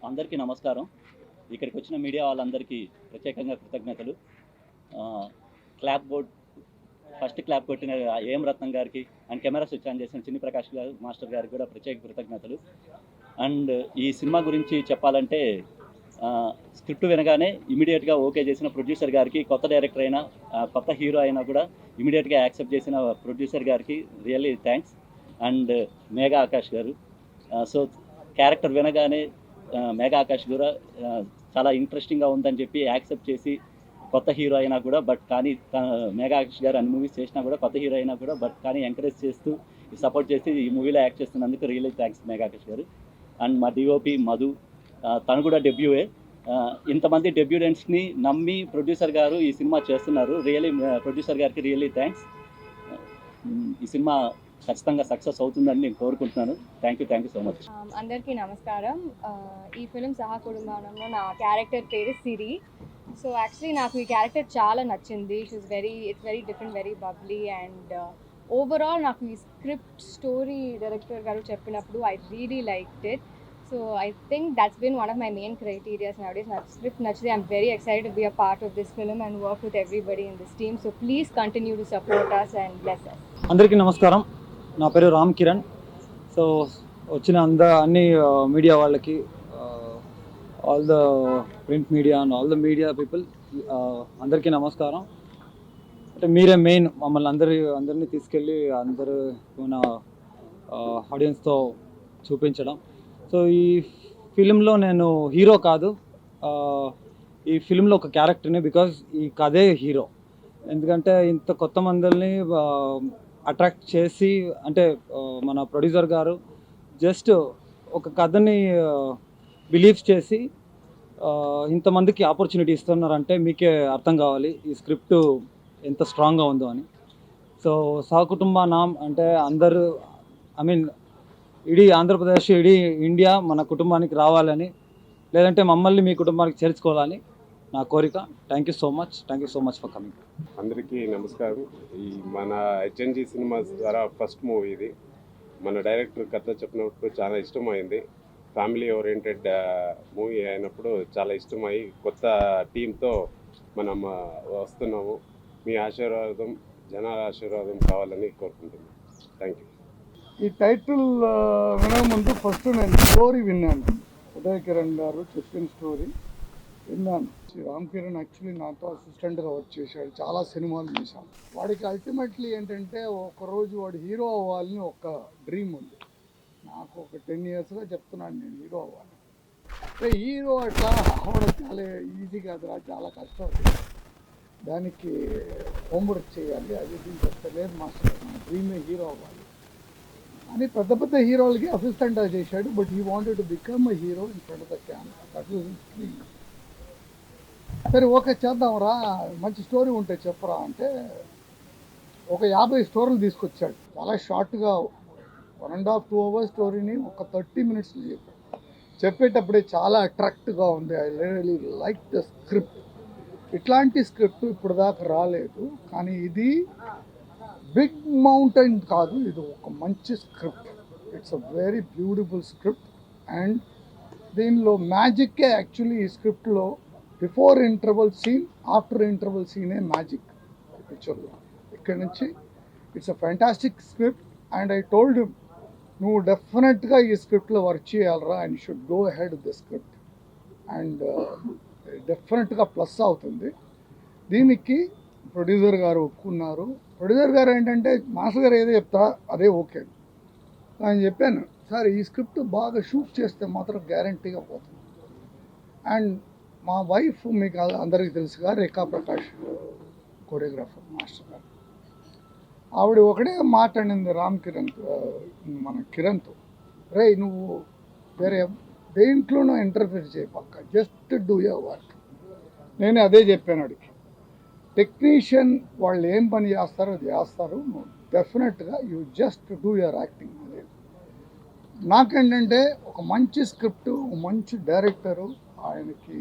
అందరికీ నమస్కారం. ఇక్కడికి వచ్చిన మీడియా వాళ్ళందరికీ ప్రత్యేకంగా కృతజ్ఞతలు. క్లాప్ బోర్డ్ ఫస్ట్ క్లాప్ కొట్టిన ఏఎం రత్నం గారికి అండ్ కెమెరా స్విచ్ ఆన్ చేసిన చిన్ని ప్రకాష్ గారు మాస్టర్ గారికి కూడా ప్రత్యేక కృతజ్ఞతలు. అండ్ ఈ సినిమా గురించి చెప్పాలంటే స్క్రిప్ట్ వినగానే ఇమీడియట్గా ఓకే చేసిన ప్రొడ్యూసర్ గారికి, కొత్త డైరెక్టర్ అయినా కొత్త హీరో అయినా కూడా ఇమీడియట్గా యాక్సెప్ట్ చేసిన ప్రొడ్యూసర్ గారికి really thanks. And Megha Akash గారు, సో క్యారెక్టర్ వినగానే మేఘా ఆకాష్ కూడా చాలా ఇంట్రెస్టింగ్గా ఉందని చెప్పి యాక్సెప్ట్ చేసి కొత్త హీరో అయినా కూడా కానీ మేఘా ఆకాష్ గారు అన్ని మూవీస్ చేసినా కూడా కొత్త హీరో అయినా కూడా కానీ ఎంకరేజ్ చేస్తూ సపోర్ట్ చేసి ఈ మూవీలో యాక్ట్ చేస్తున్నందుకు రియల్లీ థ్యాంక్స్ మేఘా ఆకాష్ గారు. అండ్ మా డిఓపి మధు, తను కూడా డెబ్యూయే. ఇంతమంది డెబ్యూడెంట్స్ని నమ్మి ప్రొడ్యూసర్ గారు ఈ సినిమా చేస్తున్నారు. రియల్లీ ప్రొడ్యూసర్ గారికి రియల్లీ థ్యాంక్స్. ఈ సినిమా ఖచ్చితంగా సక్సెస్ అవుతుందని నేను కోరుకుంటున్నాను. Thank you so much. అందరికీ నమస్కారం. ఈ ఫిలిం సహా కుటుంబంలో నా క్యారెక్టర్ పేరు సిరి. సో యాక్చువల్లీ నాకు ఈ క్యారెక్టర్ చాలా నచ్చింది. It's very different, very bubbly. And overall నాకు ఈ స్క్రిప్ట్ స్టోరీ డైరెక్టర్ గారు చెప్పినప్పుడు I really liked it. So I think that's been one of my main criterias nowadays. నాకు స్క్రిప్ట్ నచ్చితే I'm very excited to be a part of this film and work with everybody in this team. So please continue to support us and bless us. అందరికీ నమస్కారం. నా పేరు Ram Kiran. So వచ్చిన అన్ని media వాళ్ళకి, all the print media and all the media people, అందరికీ నమస్కారం. అంటే మీరే మెయిన్ మమ్మల్ని అందరినీ తీసుకెళ్ళి అందరూ మన ఆడియన్స్తో చూపించడం. సో ఈ ఫిలింలో నేను హీరో కాదు, ఈ ఫిలింలో ఒక క్యారెక్టర్ని, బికాజ్ ఈ కథే హీరో. ఎందుకంటే ఇంత కొత్త మందిని అట్రాక్ట్ చేసి, అంటే మన ప్రొడ్యూసర్ గారు జస్ట్ ఒక కథని బిలీవ్ చేసి ఇంతమందికి ఆపర్చునిటీ ఇస్తున్నారంటే మీకే అర్థం కావాలి ఈ స్క్రిప్ట్ ఎంత స్ట్రాంగ్గా ఉందో అని. సో సహకుటుంబ నామ్ అంటే అందరూ, ఐ మీన్ ఇడీ ఆంధ్రప్రదేశ్, ఇడీ ఇండియా మన కుటుంబానికి రావాలని, లేదంటే మమ్మల్ని మీ కుటుంబానికి చేర్చుకోవాలని నా కోరిక. Thank you so much for coming. అందరికీ నమస్కారం. ఈ మన హెచ్ఎన్జి సినిమాస్ ద్వారా ఫస్ట్ మూవీ ఇది. మన డైరెక్టర్ కథ చెప్పినప్పుడు చాలా ఇష్టమైంది. ఫ్యామిలీ ఓరియంటెడ్ మూవీ అయినప్పుడు చాలా ఇష్టమై కొత్త టీంతో మనం వస్తున్నాము. మీ ఆశీర్వాదం, జనాల ఆశీర్వాదం కావాలని కోరుకుంటున్నాను. Thank you. ఈ టైటిల్ వినక ముందు ఫస్ట్ నేను స్టోరీ విన్నాను. ఉదయ్ కిరణ్ గారు చెప్పిన స్టోరీ విన్నాను. రామ్ కిరణ్ యాక్చువల్లీ నాతో అసిస్టెంట్గా వర్క్ చేశాడు, చాలా సినిమాలు చేశాం. వాడికి అల్టిమేట్లీ ఏంటంటే ఒకరోజు వాడు హీరో అవ్వాలని ఒక డ్రీమ్ ఉంది. నాకు ఒక 10 yearsగా చెప్తున్నాను నేను హీరో అవ్వాలి. హీరో అట్లా అవ్వడం చాలా ఈజీ కాదురా, చాలా కష్టం. దానికి హోంవర్క్ చేయాలి, అది దీనికి చెప్తలేదు మాస్టర్, నా డ్రీమే హీరో అవ్వాలి అని పెద్ద పెద్ద హీరోలకి అసిస్టెంట్గా చేశాడు. But he wanted to become a hero in front of the camera. That was his dream. సరే ఓకే చేద్దాంరా, మంచి స్టోరీ ఉంటే చెప్పరా అంటే ఒక 50 స్టోరీలు తీసుకొచ్చాడు. చాలా షార్ట్గా 1.5-2 hours స్టోరీని ఒక 30 minutesలో చెప్పాడు. చెప్పేటప్పుడే చాలా అట్రాక్ట్గా ఉంది. I really like the script. ఇట్లాంటి స్క్రిప్ట్ ఇప్పుడు దాకా రాలేదు, కానీ ఇది బిగ్ మౌంటైన్ కాదు, ఇది ఒక మంచి script. It's a very beautiful script. And దీనిలో మ్యాజిక్కే యాక్చువల్లీ ఈ స్క్రిప్ట్లో before interval scene, after interval సీనే మ్యాజిక్ పిక్చర్లో. ఇక్కడ నుంచి it's a fantastic script. And I told him, నువ్వు డెఫినెట్గా ఈ స్క్రిప్ట్లో వర్క్ చేయాలరా, and should go ahead the script. And డెఫినెట్గా ప్లస్ అవుతుంది. దీనికి ప్రొడ్యూసర్ గారు ఒప్పుకున్నారు. ప్రొడ్యూసర్ గారు ఏంటంటే మాస్టర్ గారు ఏదో చెప్తా అదే ఓకే అని చెప్పాను. సార్ ఈ స్క్రిప్ట్ బాగా షూట్ చేస్తే మాత్రం గ్యారంటీగా పోతుంది. అండ్ మా వైఫ్ మీకు అందరికీ తెలుసుగా, రేఖా ప్రకాష్ కొరియోగ్రాఫర్ మాస్టర్ గారు. ఆవిడ ఒకటే మాట్లాడింది రామ్ కిరణ్తో, మన కిరణ్తో, రే నువ్వు వేరే దేంట్లోనూ ఇంటర్ఫియర్ చేయపక్క, జస్ట్ డూ యువర్ వర్క్. నేను అదే చెప్పాను వాడికి. టెక్నీషియన్ వాళ్ళు ఏం పని చేస్తారో అది చేస్తారు, నువ్వు డెఫినెట్గా you just do your acting. అదే నాకేంటంటే ఒక మంచి స్క్రిప్ట్, మంచి డైరెక్టరు, ఆయనకి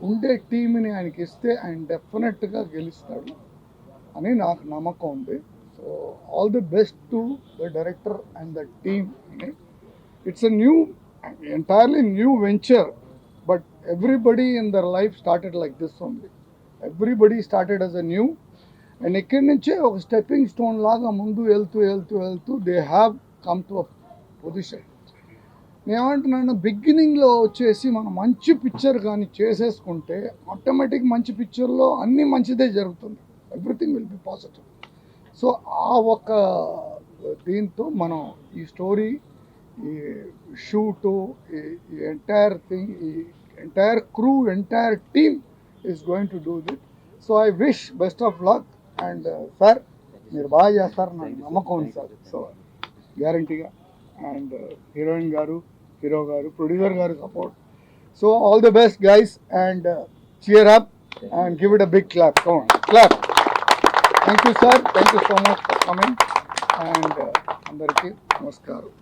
ఉండే టీంని ఆయనకి ఇస్తే ఆయన డెఫినెట్గా గెలుస్తాడు అని నాకు నమ్మకం ఉంది. So all the best to the director and the team. It's a new entirely new venture, but everybody in their life started like this only. Everybody started as a new, and ఇక్కడి నుంచే ఒక stepping stone లాగా ముందు వెళ్తూ they have come to a position. నేనేమంటున్నాను, బిగినింగ్లో వచ్చేసి మనం మంచి పిక్చర్ కానీ చేసేసుకుంటే ఆటోమేటిక్ మంచి పిక్చర్లో అన్నీ మంచిదే జరుగుతుంది, everything will be positive. So ఆ ఒక దీంతో మనం ఈ స్టోరీ, ఈ షూటు, ఈ ఎంటైర్ థింగ్, ఈ entire crew, entire team is going to do it. So I wish best of luck. And sir, మీరు బాగా చేస్తారు, నాకు నమ్మకం ఉంది సార్. సో గ్యారంటీగా. అండ్ హీరోయిన్ గారు, హీరో గారు, ప్రొడ్యూసర్ గారు support. So all the best guys, and cheer up and give it a big clap. Come on, clap. Thank you, sir. Thank you so much for coming. And andariki namaskaram.